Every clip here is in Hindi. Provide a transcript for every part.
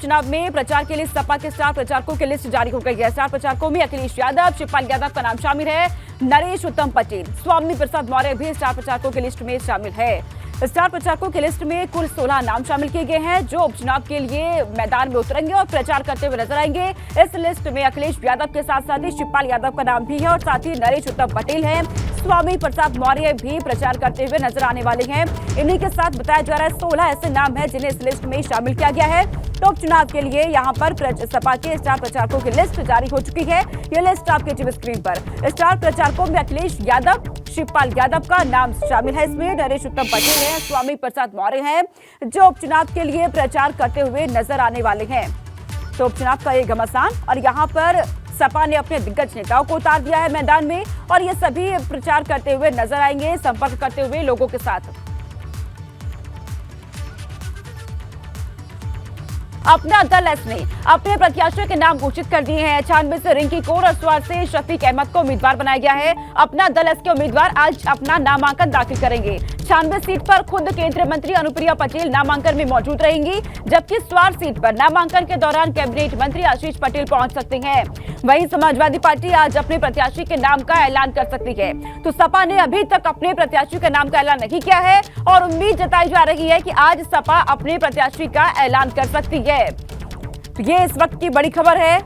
उपचुनाव में प्रचार के लिए सपा के स्टार प्रचारकों की लिस्ट जारी हो गई है। स्टार प्रचारकों में अखिलेश यादव, शिवपाल यादव का नाम शामिल है। नरेश उत्तम पटेल, स्वामी प्रसाद मौर्य भी स्टार प्रचारकों की लिस्ट में शामिल है। स्टार प्रचारकों की लिस्ट में कुल 16 नाम शामिल किए गए हैं जो उपचुनाव के लिए मैदान में उतरेंगे और प्रचार करते हुए नजर आएंगे। इस लिस्ट में अखिलेश यादव के साथ साथ ही शिवपाल यादव का नाम भी है और साथ ही नरेश उत्तम पटेल है। स्वामी प्रसाद मौर्य भी प्रचार करते हुए नजर आने वाले हैं। इन्हीं के साथ बताया जा रहा है 16 ऐसे नाम हैं जिन्हें इस लिस्ट में शामिल किया गया है। तो उपचुनाव के लिए यहाँ पर सपा के स्टार प्रचारकों की लिस्ट जारी हो चुकी है। ये लिस्ट आपके टीवी स्क्रीन पर। स्टार प्रचारकों में अखिलेश यादव, शिवपाल यादव का नाम शामिल है। इसमें नरेश उत्तम पटेल है, स्वामी प्रसाद मौर्य हैं जो उपचुनाव के लिए प्रचार करते हुए नजर आने वाले हैं। तो उपचुनाव का ये घमासान और यहाँ पर सपा ने अपने दिग्गज नेताओं को उतार दिया है मैदान में और ये सभी प्रचार करते हुए नजर आएंगे, संपर्क करते हुए लोगों के साथ। अपना दल एस ने अपने प्रत्याशियों के नाम घोषित कर दिए हैं। 96 से रिंकी कौर और स्वार से शफीक अहमद को उम्मीदवार बनाया गया है। अपना दल एस के उम्मीदवार आज अपना नामांकन दाखिल करेंगे। 96 सीट पर खुद केंद्रीय मंत्री अनुप्रिया पटेल नामांकन में मौजूद रहेंगी, जबकि स्वार सीट पर नामांकन के दौरान कैबिनेट मंत्री आशीष पटेल पहुंच सकते हैं। वहीं समाजवादी पार्टी आज अपने प्रत्याशी के नाम का ऐलान कर सकती है। तो सपा ने अभी तक अपने प्रत्याशी के नाम का ऐलान नहीं किया है और उम्मीद जताई जा रही है कि आज सपा अपने प्रत्याशी का ऐलान कर सकती है। तो ये इस वक्त की बड़ी खबर है।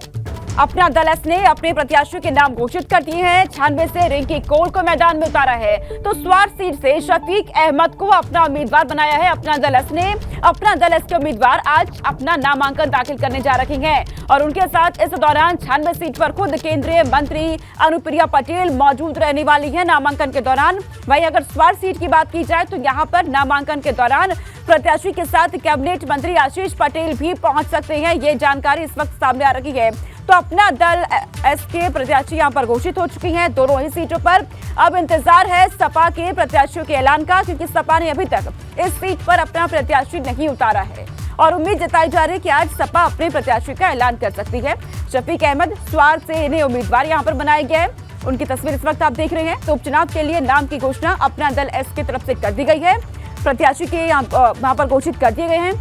अपना दल एस ने अपने प्रत्याशियों के नाम घोषित कर दिए हैं। 96 से रिंकी कौर को मैदान में उतारा है तो स्वार सीट से शफीक अहमद को अपना उम्मीदवार बनाया है। अपना दल एस ने अपना दल एस के उम्मीदवार आज अपना नामांकन दाखिल करने जा रहे हैं और उनके साथ इस दौरान 96 सीट पर खुद केंद्रीय मंत्री अनुप्रिया पटेल मौजूद रहने वाली है नामांकन के दौरान। वहीं अगर स्वार सीट की बात की जाए तो यहाँ पर नामांकन के दौरान प्रत्याशी के साथ कैबिनेट मंत्री आशीष पटेल भी पहुंच सकते हैं। ये जानकारी इस वक्त सामने आ रही है। तो अपना दल एस के प्रत्याशी यहाँ पर घोषित हो चुकी हैं दोनों ही सीटों पर। अब इंतजार है सपा के प्रत्याशियों के ऐलान का, क्योंकि सपा ने अभी तक इस सीट पर अपना प्रत्याशी नहीं उतारा है और उम्मीद जताई जा रही है कि आज सपा अपने प्रत्याशी का ऐलान कर सकती है। शफीक अहमद स्वार से इन्हें उम्मीदवार यहाँ पर बनाया गया है। उनकी तस्वीर इस वक्त आप देख रहे हैं। तो उपचुनाव के लिए नाम की घोषणा अपना दल एस की तरफ से कर दी गई है। प्रत्याशी के यहाँ पर घोषित कर दिए गए हैं।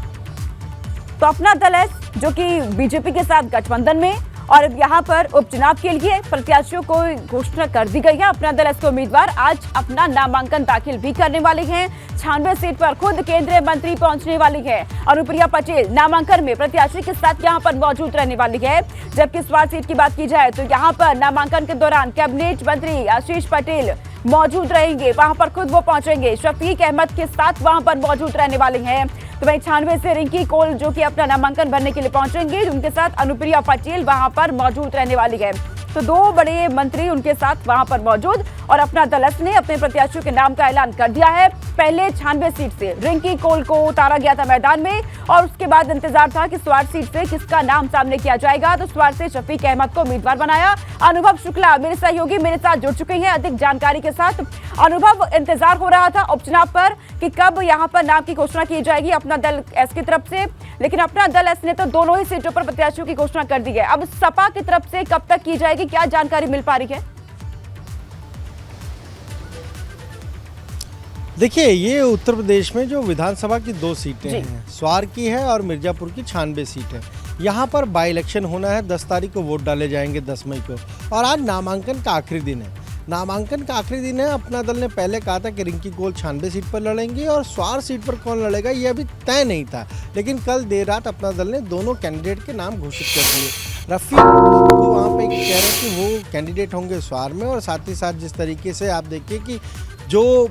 तो अपना दल एस जो कि बीजेपी के साथ गठबंधन में और यहाँ पर उपचुनाव के लिए प्रत्याशियों को घोषणा कर दी गई है। अपना दल एस के उम्मीदवार आज अपना नामांकन दाखिल भी करने वाले हैं। 96 सीट पर खुद केंद्रीय मंत्री पहुंचने वाली है। अनुप्रिया पटेल नामांकन में प्रत्याशी के साथ यहाँ पर मौजूद रहने वाली है। जबकि स्वार सीट की बात की जाए तो यहाँ पर नामांकन के दौरान कैबिनेट मंत्री आशीष पटेल मौजूद रहेंगे, वहां पर खुद वो पहुंचेंगे। शफीक अहमद के साथ वहां पर मौजूद रहने वाले हैं। तो वहीं 96 से रिंकी कौर जो कि अपना नामांकन भरने के लिए पहुंचेंगे, उनके साथ अनुप्रिया पटेल वहां पर मौजूद रहने वाली है। तो दो बड़े मंत्री उनके साथ वहां पर मौजूद और अपना दल एस ने अपने प्रत्याशियों के नाम का ऐलान कर दिया है। पहले 96 सीट से रिंकी कौर को उतारा गया था मैदान में और उसके बाद इंतजार था कि स्वार सीट से किसका नाम सामने किया जाएगा। तो स्वार से शफीक अहमद को उम्मीदवार बनाया। अनुभव शुक्ला मेरे सहयोगी मेरे साथ जुड़ चुके हैं अधिक जानकारी के साथ। अनुभव, इंतजार हो रहा था उपचुनाव पर कि कब यहाँ पर नाम की घोषणा की जाएगी अपना दल एस की तरफ से, लेकिन अपना दल एस ने तो दोनों ही सीटों पर प्रत्याशियों की घोषणा कर दी है। अब सपा की तरफ से कब तक की जाएगी, क्या जानकारी मिल पा रही है? देखिए, ये उत्तर प्रदेश में जो विधानसभा की 2 सीटें हैं, स्वार की है और मिर्जापुर की 96 सीट है। यहाँ पर बाई इलेक्शन होना है। 10 तारीख को वोट डाले जाएंगे, 10 मई को, और आज नामांकन का आखिरी दिन है। नामांकन का आखिरी दिन है। अपना दल ने पहले कहा था कि रिंकी कौर 96 सीट पर लड़ेंगी और स्वार सीट पर कौन लड़ेगा ये अभी तय नहीं था, लेकिन कल देर रात अपना दल ने दोनों कैंडिडेट के नाम घोषित कर दिए। रफीक को वहाँ पे कह रहे हैं कि वो कैंडिडेट होंगे स्वार में, और साथ ही साथ जिस तरीके से आप देखिए कि जो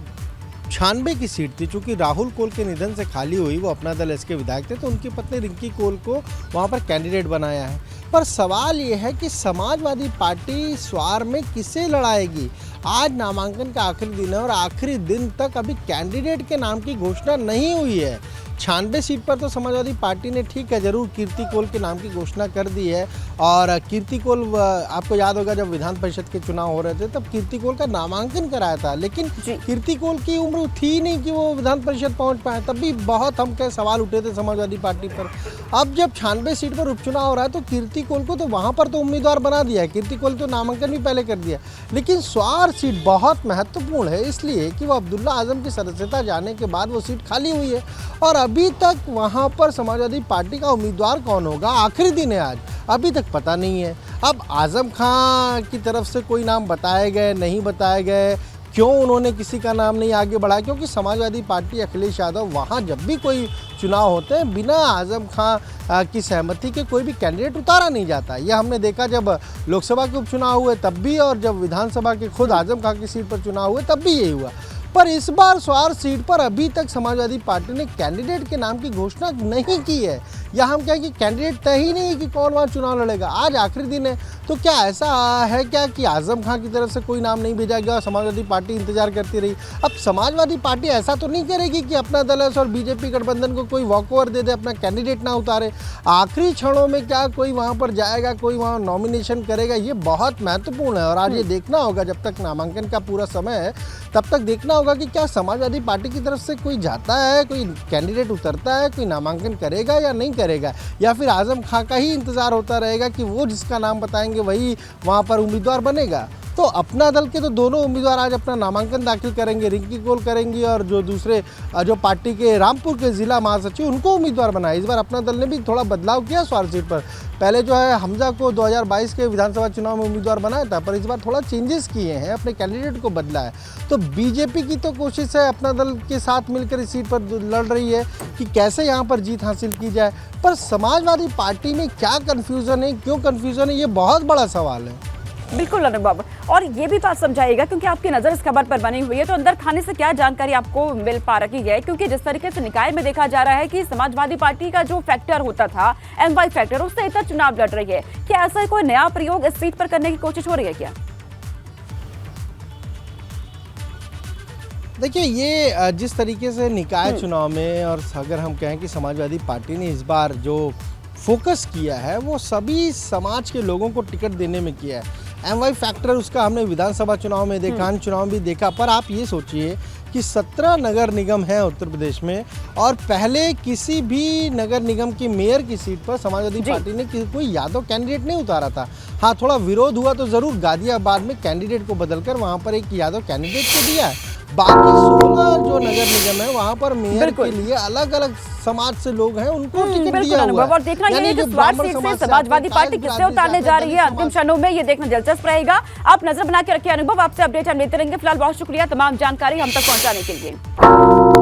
96 की सीट थी, चूँकि राहुल कोल के निधन से खाली हुई, वो अपना दल एस के विधायक थे, तो उनकी पत्नी रिंकी कोल को वहाँ पर कैंडिडेट बनाया है। पर सवाल ये है कि समाजवादी पार्टी स्वार में किसे लड़ाएगी। आज नामांकन का आखिरी दिन है और आखिरी दिन तक अभी कैंडिडेट के नाम की घोषणा नहीं हुई है। 96 सीट पर तो समाजवादी पार्टी ने ठीक है जरूर कीर्ति कोल के नाम की घोषणा कर दी है, और कीर्ति कोल, आपको याद होगा जब विधान परिषद के चुनाव हो रहे थे तब कीर्ति कोल का नामांकन कराया था, लेकिन कीर्ति कोल की उम्र थी नहीं कि वो विधान परिषद पहुंच पाए। तब भी बहुत हम क्या सवाल उठे थे समाजवादी पार्टी पर। अब जब 96 सीट पर उपचुनाव हो रहा है तो कीर्ति कीर्ति कोल को तो वहाँ पर तो उम्मीदवार बना दिया है, कीर्ति कोल तो नामांकन भी पहले कर दिया, लेकिन स्वार सीट बहुत महत्वपूर्ण है इसलिए कि वो अब्दुल्ला आजम की सदस्यता जाने के बाद वो सीट खाली हुई है और अभी तक वहाँ पर समाजवादी पार्टी का उम्मीदवार कौन होगा, आखिरी दिन है आज, अभी तक पता नहीं है। अब आजम खां की तरफ से कोई नाम बताए गए, नहीं बताए गए, क्यों उन्होंने किसी का नाम नहीं आगे बढ़ाया, क्योंकि समाजवादी पार्टी अखिलेश यादव वहाँ जब भी कोई चुनाव होते हैं बिना आजम खां की सहमति के कोई भी कैंडिडेट उतारा नहीं जाता। यह हमने देखा जब लोकसभा के उपचुनाव हुए तब भी, और जब विधानसभा के खुद आजम खां की सीट पर चुनाव हुए तब भी यही हुआ। पर इस बार स्वार सीट पर अभी तक समाजवादी पार्टी ने कैंडिडेट के नाम की घोषणा नहीं की है, या हम कहें कि कैंडिडेट तय ही नहीं है कि कौन वहाँ चुनाव लड़ेगा। आज आखिरी दिन है, तो क्या ऐसा है क्या कि आजम खां की तरफ से कोई नाम नहीं भेजा गया और समाजवादी पार्टी इंतजार करती रही। अब समाजवादी पार्टी ऐसा तो नहीं करेगी कि अपना दल और बीजेपी गठबंधन को कोई वॉकओवर दे दे, अपना कैंडिडेट ना उतारे। आखिरी क्षणों में क्या कोई वहाँ पर जाएगा, कोई वहाँ नॉमिनेशन करेगा, ये बहुत महत्वपूर्ण है। और आज ये देखना होगा, जब तक नामांकन का पूरा समय है तब तक देखना होगा कि क्या समाजवादी पार्टी की तरफ से कोई जाता है, कोई कैंडिडेट उतरता है, कोई नामांकन करेगा या नहीं करेगा, या फिर आजम खां का ही इंतजार होता रहेगा कि वो जिसका नाम बताएंगे वही वहाँ पर उम्मीदवार बनेगा। तो अपना दल के तो दोनों उम्मीदवार आज अपना नामांकन दाखिल करेंगे, रिंकी कोल करेंगी और जो दूसरे जो पार्टी के रामपुर के जिला महासचिव उनको उम्मीदवार बनाए। इस बार अपना दल ने भी थोड़ा बदलाव किया स्वार सीट पर। पहले जो है हमजा को 2022 के विधानसभा चुनाव में उम्मीदवार बनाया था, पर इस बार थोड़ा चेंजेस किए हैं, अपने कैंडिडेट को बदला है। तो बीजेपी की तो कोशिश है अपना दल के साथ मिलकर इस सीट पर लड़ रही है कि कैसे यहाँ पर जीत हासिल की जाए, पर समाजवादी पार्टी में क्या कन्फ्यूज़न है, क्यों कन्फ्यूज़न है, ये बहुत बड़ा सवाल है। बिल्कुल अनुभव, और ये भी बात समझाइएगा क्योंकि आपकी नजर इस खबर पर बनी हुई है, तो अंदर खाने से क्या जानकारी आपको मिल पा रही है, क्योंकि जिस तरीके से निकाय में देखा जा रहा है कि समाजवादी पार्टी का जो फैक्टर होता था, एमवाई फैक्टर, उससे इतना चुनाव लड़ रही है, क्या ऐसा कोई नया प्रयोग इस सीट पर करने की कोशिश हो रही है क्या? देखिए, ये जिस तरीके से निकाय चुनाव में, और अगर हम कहें कि समाजवादी पार्टी ने इस बार जो फोकस किया है वो सभी समाज के लोगों को टिकट देने में किया है। एमवाई फैक्टर उसका हमने विधानसभा चुनाव में देखा, अन्य चुनाव भी देखा, पर आप ये सोचिए कि 17 नगर निगम है उत्तर प्रदेश में, और पहले किसी भी नगर निगम की मेयर की सीट पर समाजवादी पार्टी ने कोई यादव कैंडिडेट नहीं उतारा था। हाँ, थोड़ा विरोध हुआ तो जरूर गाजियाबाद में कैंडिडेट को बदलकर वहाँ पर एक यादव कैंडिडेट को दिया है। बाकी 16 जो नगर निगम है वहाँ पर मेयर के लिए अलग अलग समाज से लोग हैं, उनको टिकट दिया हुआ है। और देखना ये है कि स्वार सीट से समाजवादी पार्टी किससे उतारने जा रही है अंतिम क्षणों में, ये देखना दिलचस्प रहेगा। आप नजर बना के रखिए अनुभव, आपसे अपडेट हम लेते रहेंगे। फिलहाल बहुत शुक्रिया तमाम जानकारी हम तक पहुंचाने के लिए।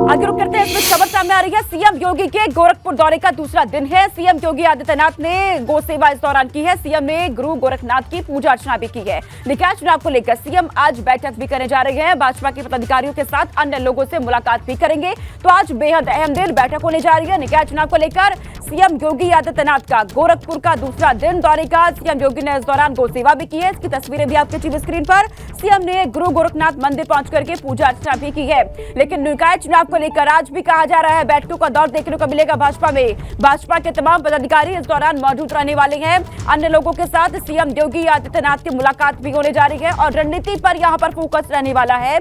आगे रुक करते हैं, इसमें खबर सामने आ रही है, सीएम योगी के गोरखपुर दौरे का दूसरा दिन है। सीएम योगी आदित्यनाथ ने गौ सेवा इस दौरान की है। सीएम ने गुरु गोरखनाथ की पूजा अर्चना भी की है। निकाय चुनाव को लेकर सीएम आज बैठक भी करने जा रहे हैं। भाजपा के पदाधिकारियों के साथ अन्य लोगों से मुलाकात भी करेंगे। तो आज बेहद अहम दिन, बैठक होने जा रही है निकाय चुनाव को लेकर। सीएम योगी आदित्यनाथ का गोरखपुर का दूसरा दिन दौरे का। सीएम योगी ने इस दौरान गौ सेवा भी की है, इसकी तस्वीरें भी आपके टीवी स्क्रीन पर। सीएम ने गुरु गोरखनाथ मंदिर पहुंच करके पूजा अर्चना भी की है। लेकिन निकाय चुनाव को लेकर आज भी कहा जा रहा है बैठकों का दौर देखने को मिलेगा भाजपा में। भाजपा के तमाम पदाधिकारी इस दौरान मौजूद रहने वाले हैं। अन्य लोगों के साथ सीएम योगी आदित्यनाथ की मुलाकात भी होने जा रही है और रणनीति पर यहां पर फोकस रहने वाला है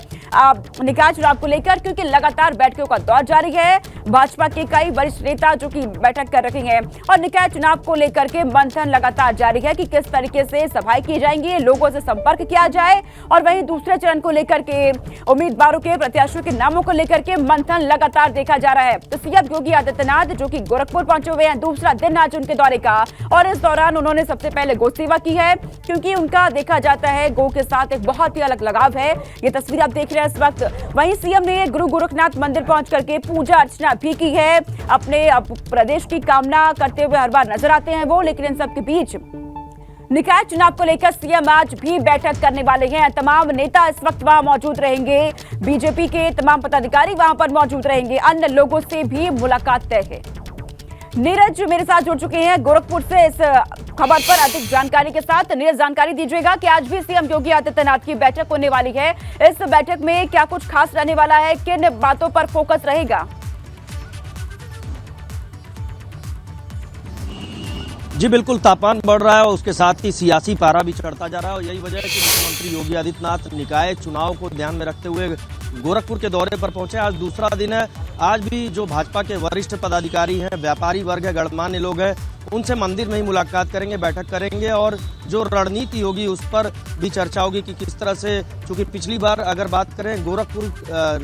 निकाय चुनाव को लेकर, क्योंकि लगातार बैठकों का दौर जारी है। भाजपा के कई वरिष्ठ नेता जो कि बैठक कर रहे हैं और निकाय चुनाव को लेकर के मंथन लगातार जारी है कि किस तरीके से सभाएं की जाएंगी, लोगों से संपर्क किया जाए, और वहीं दूसरे चरण को लेकर के उम्मीदवारों के प्रत्याशियों के नामों को लेकर के मंथन लगातार देखा जा रहा है। तो सीएम योगी आदित्यनाथ जो कि गोरखपुर पहुंचे हुए हैं, दूसरा दिन आज उनके दौरे का, और इस दौरान उन्होंने सबसे पहले गौ सेवा की है, क्योंकि उनका देखा जाता है गौ के साथ एक बहुत ही अलग लगाव है। ये तस्वीर आप देख रहे हैं इस वक्त। वहीं सीएम ने गुरु गोरखनाथ मंदिर पहुंच करके पूजा अर्चना भी की है। अपने प्रदेश की कामना करते हुए हर बार नजर आते हैं वो, लेकिन इन सब के बीच निकाय चुनाव को लेकर सीएम आज भी बैठक करने वाले हैं। तमाम नेता इस वक्त वहां मौजूद रहेंगे, बीजेपी के तमाम पदाधिकारी वहां पर मौजूद रहेंगे, अन्य लोगों से भी मुलाकात तय है। नीरज मेरे साथ जुड़ चुके हैं गोरखपुर से इस खबर पर अधिक जानकारी के साथ। नीरज, जानकारी दीजिएगा कि आज भी सीएम योगी आदित्यनाथ की बैठक होने वाली है। इस बैठक में क्या कुछ खास रहने वाला है, किन बातों पर फोकस रहेगा? जी बिल्कुल, तापमान बढ़ रहा है और उसके साथ ही सियासी पारा भी चढ़ता जा रहा है, और यही वजह है कि मुख्यमंत्री योगी आदित्यनाथ निकाय चुनाव को ध्यान में रखते हुए गोरखपुर के दौरे पर पहुंचे। आज दूसरा दिन है। आज भी जो भाजपा के वरिष्ठ पदाधिकारी हैं, व्यापारी वर्ग है, गणमान्य लोग हैं, उनसे मंदिर में ही मुलाकात करेंगे, बैठक करेंगे और जो रणनीति होगी उस पर भी चर्चा होगी कि किस तरह से, चूँकि पिछली बार अगर बात करें गोरखपुर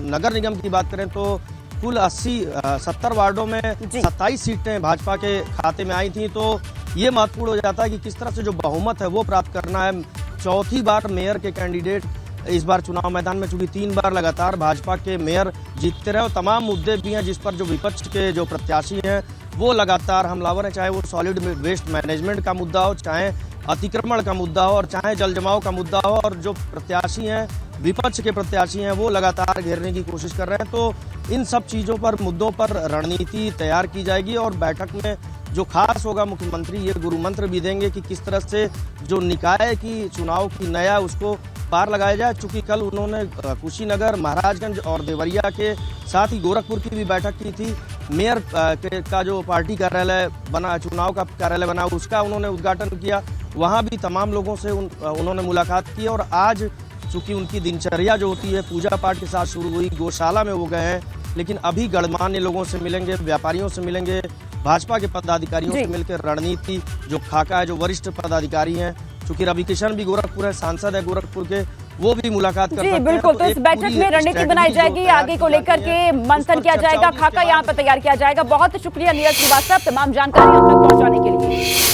नगर निगम की बात करें तो कुल 70 वार्डों में 27 सीटें भाजपा के खाते में आई थी। तो ये महत्वपूर्ण हो जाता है कि किस तरह से जो बहुमत है वो प्राप्त करना है। चौथी बार मेयर के कैंडिडेट इस बार चुनाव मैदान में, चूंकि 3 बार लगातार भाजपा के मेयर जीतते रहे और तमाम मुद्दे भी हैं जिस पर जो विपक्ष के जो प्रत्याशी हैं वो लगातार हमलावर हैं, चाहे वो सॉलिड वेस्ट मैनेजमेंट का मुद्दा हो, चाहे अतिक्रमण का मुद्दा हो और चाहे जल जमाव का मुद्दा हो। और जो प्रत्याशी हैं, विपक्ष के प्रत्याशी हैं, वो लगातार घेरने की कोशिश कर रहे हैं। तो इन सब चीज़ों पर, मुद्दों पर रणनीति तैयार की जाएगी और बैठक में जो खास होगा, मुख्यमंत्री ये गुरु मंत्र भी देंगे कि किस तरह से जो निकाय की चुनाव की नया उसको पार लगाया जाए। चूँकि कल उन्होंने कुशीनगर, महाराजगंज और देवरिया के साथ ही गोरखपुर की भी बैठक की थी। मेयर का जो पार्टी कार्यालय बना, चुनाव का कार्यालय बना, उसका उन्होंने उद्घाटन किया। वहाँ भी तमाम लोगों से उन्होंने मुलाकात की और आज चूँकि उनकी दिनचर्या जो होती है पूजा पाठ के साथ शुरू हुई, गौशाला में वो गए हैं, लेकिन अभी गणमान्य लोगों से मिलेंगे, व्यापारियों से मिलेंगे, भाजपा के पदाधिकारियों से मिलकर रणनीति जो खाका है, जो वरिष्ठ पदाधिकारी हैं, चूंकि रवि किशन भी गोरखपुर है, सांसद है गोरखपुर के, वो भी मुलाकात कर सकते हैं। बिल्कुल, तो इस बैठक में रणनीति बनाई जाएगी, आगे को लेकर के मंथन किया जाएगा, खाका यहाँ पर तैयार किया जाएगा। बहुत शुक्रिया नीरज श्रीवास्तव तमाम जानकारी हम तक पहुंचाने के लिए।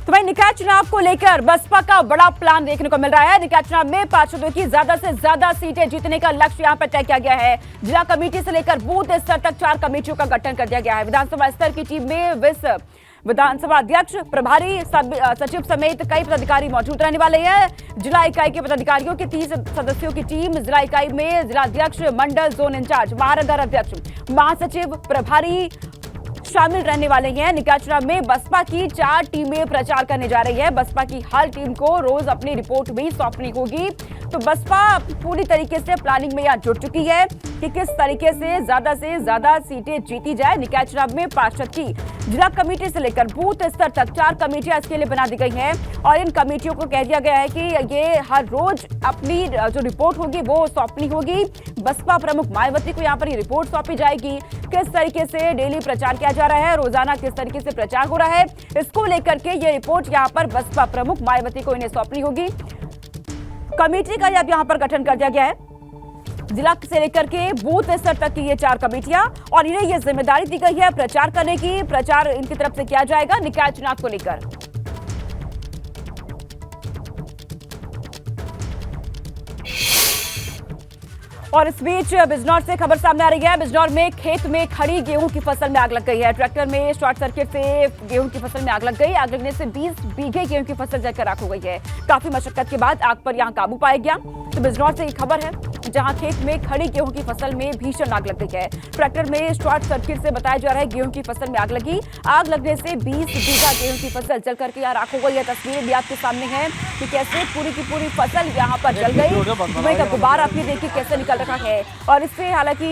तो भाई, निकाय चुनाव को लेकर बसपा का बड़ा प्लान देखने को मिल रहा है। निकाय चुनाव में पार्षदों की ज्यादा से ज्यादा सीटें जीतने का लक्ष्य यहां पर तय किया गया है। जिला कमेटी से लेकर बूथ स्तर तक 4 कमेटियों का गठन कर दिया गया है। विधानसभा स्तर की टीम में विधानसभा अध्यक्ष, प्रभारी सचिव समेत कई पदाधिकारी मौजूद रहने वाले हैं। जिला इकाई के पदाधिकारियों की 30 सदस्यों की टीम, जिला इकाई में जिलाध्यक्ष, मंडल, जोन इंचार्ज, महानगर अध्यक्ष, महासचिव, प्रभारी शामिल रहने वाले हैं। निकाय चुनाव में बसपा की 4 टीमें प्रचार करने जा रही है। बसपा की हर टीम को रोज अपनी रिपोर्ट भी सौंपनी होगी। तो बसपा पूरी तरीके से प्लानिंग में यहाँ जुट चुकी है कि किस तरीके से ज्यादा सीटें जीती जाए। निकाय चुनाव में पार्षद की जिला कमेटी से लेकर बूथ स्तर तक 4 कमेटियां इसके लिए बना दी गई हैं और इन कमेटियों को कह दिया गया है कि ये हर रोज अपनी जो रिपोर्ट होगी वो सौंपनी होगी। बसपा प्रमुख मायावती को यहाँ पर ये रिपोर्ट सौंपी जाएगी, किस तरीके से डेली प्रचार किया जा रहा है, रोजाना किस तरीके से प्रचार हो रहा है, इसको लेकर के ये रिपोर्ट यहाँ पर बसपा प्रमुख मायावती को इन्हें सौंपनी होगी। कमेटी का अब यहाँ पर गठन कर दिया गया है, जिला से लेकर के बूथ स्तर तक की ये 4 कमेटियां और इन्हें ये जिम्मेदारी दी गई है प्रचार करने की। प्रचार इनकी तरफ से किया जाएगा निकाय चुनाव को लेकर। और इस बीच बिजनौर से खबर सामने आ रही है। बिजनौर में खेत में खड़ी गेहूं की फसल में आग लग गई है। ट्रैक्टर में शॉर्ट सर्किट से गेहूं की फसल में आग लग गई। आग लगने से 20 बीघे गेहूं की फसल जलकर राख हो गई है। काफी मशक्कत के बाद आग पर यहां काबू पाया गया। तो बिजनौर से एक खबर है जहां खेत में खड़ी गेहूं की फसल में भीषण आग लग गई है। ट्रैक्टर में शॉर्ट सर्किट से बताया जा रहा है गेहूं की फसल में आग लगी। आग लगने से 20 बीघा गेहूं की फसल जल करके यहाँ राख हो गई है। तस्वीरें भी आपके सामने हैं कि कैसे पूरी की पूरी फसल यहाँ पर जल गई। धुएं का गुबार आप ये देखिए कैसे निकल रखा है और इससे हालांकि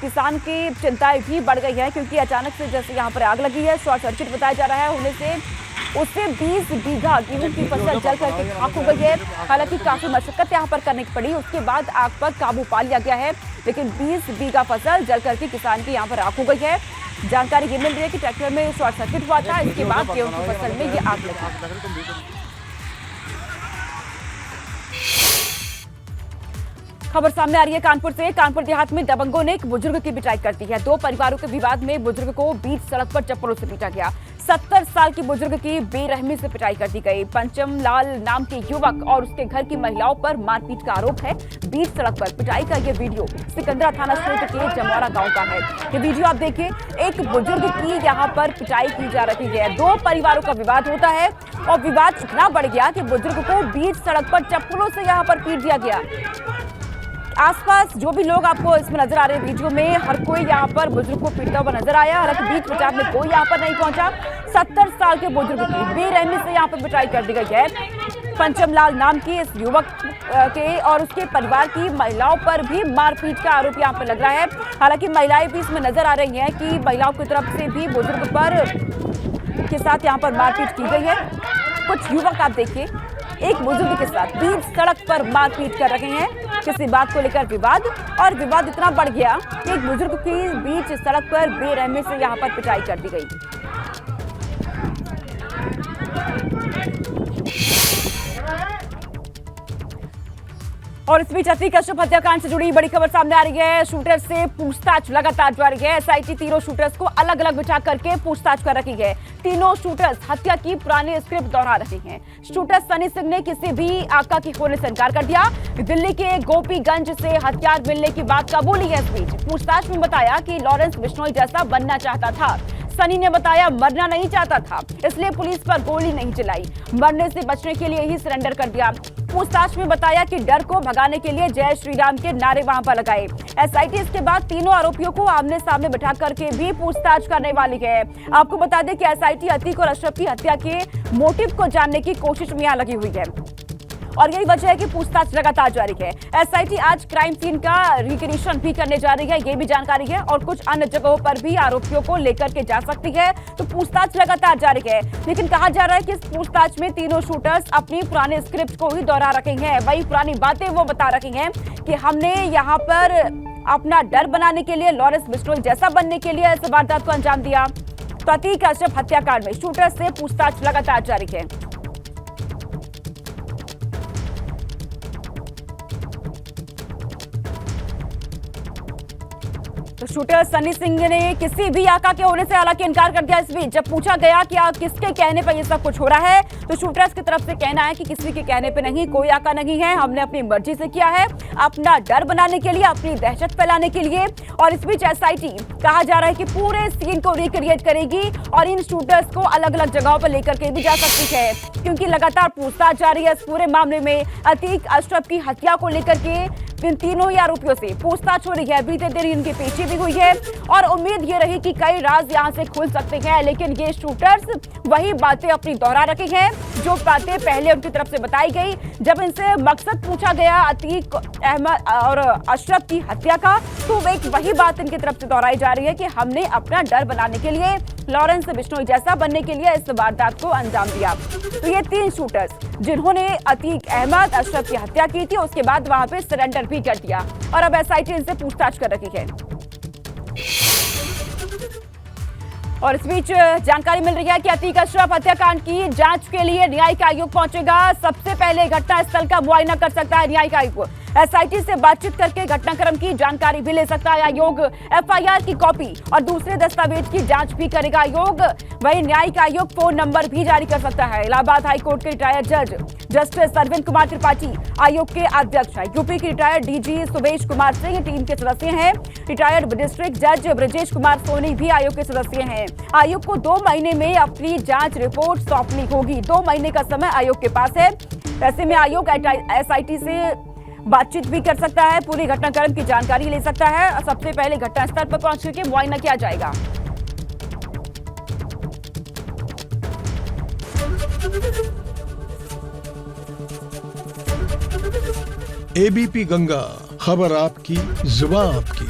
किसान की चिंताएं भी बढ़ गई है क्योंकि अचानक से जैसे यहाँ पर आग लगी है, शॉर्ट सर्किट बताया जा रहा है होने से उससे 20 बीघा गेहूं की फसल जल करके खाक हो गई है। हालांकि काफी मशक्कत यहाँ पर करनी पड़ी, उसके बाद आग पर काबू पा लिया गया है, लेकिन 20 बीघा फसल जल करके किसान की यहाँ पर आग हो गई है। जानकारी ये मिल रही है कि ट्रैक्टर में शॉर्ट सर्किट हुआ था, इसके बाद गेहूं की फसल में ये आग लगी। खबर सामने आ रही है कानपुर से। कानपुर देहात में दबंगों ने एक बुजुर्ग की पिटाई कर दी है। 2 परिवारों के विवाद में बुजुर्ग को बीच सड़क पर चप्पलों से पीटा गया। 70 साल की बुजुर्ग की बेरहमी से पिटाई कर दी गई। पंचम लाल नाम के युवक और उसके घर की महिलाओं पर मारपीट का आरोप है। बीच सड़क पर पिटाई का ये वीडियो सिकंदरा थाना क्षेत्र के जमवाड़ा गांव का है। ये वीडियो आप देखिए, एक बुजुर्ग की यहाँ पर पिटाई की जा रही है। 2 परिवारों का विवाद होता है और विवाद इतना बढ़ गया कि बुजुर्ग को बीच सड़क पर चप्पलों से यहाँ पर पीट दिया गया। आसपास जो भी लोग आपको इसमें नजर आ रहे हैं वीडियो में, हर कोई यहाँ पर बुजुर्ग को पीटता हुआ नजर आया। हालांकि बीच बचाव में कोई यहाँ पर नहीं पहुंचा। 70 साल के बुजुर्ग की बेरहमी से यहाँ पर पिटाई कर दी गई है। पंचम लाल नाम की इस युवक के और उसके परिवार की महिलाओं पर भी मारपीट का आरोप यहाँ पर लग रहा है। हालांकि महिलाएं भी इसमें नजर आ रही हैं कि महिलाओं की तरफ से भी बुजुर्ग पर के साथ यहाँ पर मारपीट की गई है। कुछ युवक आप देखिए एक बुजुर्ग के साथ बीच सड़क पर मारपीट कर रहे हैं। किसी बात को लेकर विवाद, और विवाद इतना बढ़ गया कि एक बुजुर्ग की बीच सड़क पर बेरहमी से यहां पर पिटाई कर दी गई। और इस बीच अतीक अशरफ हत्याकांड से जुड़ी बड़ी खबर सामने आ रही है। शूटर से पूछताछ लगातार जारी है। एसआईटी तीनों शूटर्स को अलग अलग बिठा करके पूछताछ कर रही है। तीनों शूटर्स हत्या की पुरानी स्क्रिप्ट दोहरा रहे हैं। शूटर सनी सिंह ने किसी भी आका की होने से इनकार कर दिया। दिल्ली के गोपीगंज से हथियार मिलने की बात कबूली है। इस बीच पूछताछ में बताया कि लॉरेंस बिश्नोई जैसा बनना चाहता था। सनी ने बताया मरना नहीं चाहता था, इसलिए पुलिस पर गोली नहीं चलाई, मरने से बचने के लिए ही सरेंडर कर दिया। पूछताछ में बताया कि डर को भगाने के लिए जय श्री राम के नारे वहां पर लगाए। एसआईटी इसके बाद तीनों आरोपियों को आमने सामने बिठा करके भी पूछताछ करने वाली है। आपको बता दें कि एसआईटी अतीक और अशरफ की हत्या के मोटिव को जानने की कोशिश में यहां लगी हुई है, और यही वजह है कि पूछताछ लगातार जारी है। एसआईटी आज क्राइम सीन का रिकग्निशन भी करने जा रही है, ये भी जानकारी है, और कुछ अन्य जगहों पर भी आरोपियों को लेकर के जा सकती है। तो पूछताछ लगातार जारी है, लेकिन कहा जा रहा है कि इस पूछताछ में तीनों शूटर्स अपनी पुराने स्क्रिप्ट को ही दोहरा रखे हैं। वही पुरानी बातें वो बता रहे हैं कि हमने यहाँ पर अपना डर बनाने के लिए, लॉरेंस बिश्नोई जैसा बनने के लिए इस वारदात को अंजाम दिया। तो अतीक अशरफ हत्याकांड में शूटर्स से पूछताछ लगातार जारी है। तो शूटर सनी सिंह ने किसी भी आका के होने से हालांकि इनकार कर दिया। इस बीच जब पूछा गया कि किसके कहने पर ये सब कुछ हो रहा है, तो शूटर्स की तरफ से कहना है कि किसी के कहने पे नहीं, कोई आका नहीं है, हमने अपनी मर्जी से किया है, अपना डर बनाने के लिए, अपनी दहशत फैलाने के लिए। और इस बीच एसआईटी कहा जा रहा है कि पूरे सीन को रिक्रिएट करेगी और इन शूटर्स को अलग अलग जगहों पर लेकर के भी जा सकती है, क्योंकि लगातार पूछताछ जारी है इस पूरे मामले में। अतीक अशरफ की हत्या को लेकर के इन तीनों ही आरोपियों से पूछताछ हो रही है। बीते दिन इनकी पेशी भी हुई है और उम्मीद ये रही कि कई राज यहां से खुल सकते हैं, लेकिन ये शूटर्स वही बातें अपनी दोहरा रखे हैं जो बातें पहले उनकी तरफ से बताई गई। जब इनसे मकसद पूछा गया अतीक अहमद और अशरफ की हत्या का, तो वही बात इनकी तरफ से दोहराई जा रही है कि हमने अपना डर बनाने के लिए, लॉरेंस बिश्नोई जैसा बनने के लिए इस वारदात को अंजाम दिया। तो ये तीन शूटर्स जिन्होंने अतीक अहमद अशरफ की हत्या की थी, उसके बाद वहां पे सरेंडर भी कर दिया, और अब एसआईटी इनसे पूछताछ कर रही है। और इस बीच जानकारी मिल रही है कि अतीक अशरफ हत्याकांड की जांच के लिए न्यायिक आयोग पहुंचेगा। सबसे पहले घटनास्थल का मुआयना कर सकता है न्यायिक आयोग। एसआईटी से बातचीत करके घटनाक्रम की जानकारी भी ले सकता है आयोग। एफआईआर की कॉपी और दूसरे दस्तावेज की जांच भी करेगा आयोग। वहीं न्यायिक आयोग फोन नंबर भी जारी कर सकता है। इलाहाबाद हाईकोर्ट के रिटायर्ड जज जस्टिस अरविंद कुमार त्रिपाठी आयोग के अध्यक्ष है। यूपी के retired DG Subesh Kumar Singh team के सदस्य हैं। रिटायर्ड डिस्ट्रिक्ट जज ब्रजेश कुमार सोनी भी आयोग के सदस्य हैं। आयोग को 2 महीने में अपनी जांच रिपोर्ट सौंपनी होगी। 2 महीने का समय आयोग के पास है। ऐसे में आयोग एसआईटी से बातचीत भी कर सकता है, पूरी घटनाक्रम की जानकारी ले सकता है। सबसे पहले घटनास्थल पर पहुंच करके मुआयना किया जाएगा। एबीपी गंगा, खबर आपकी, जुबान आपकी।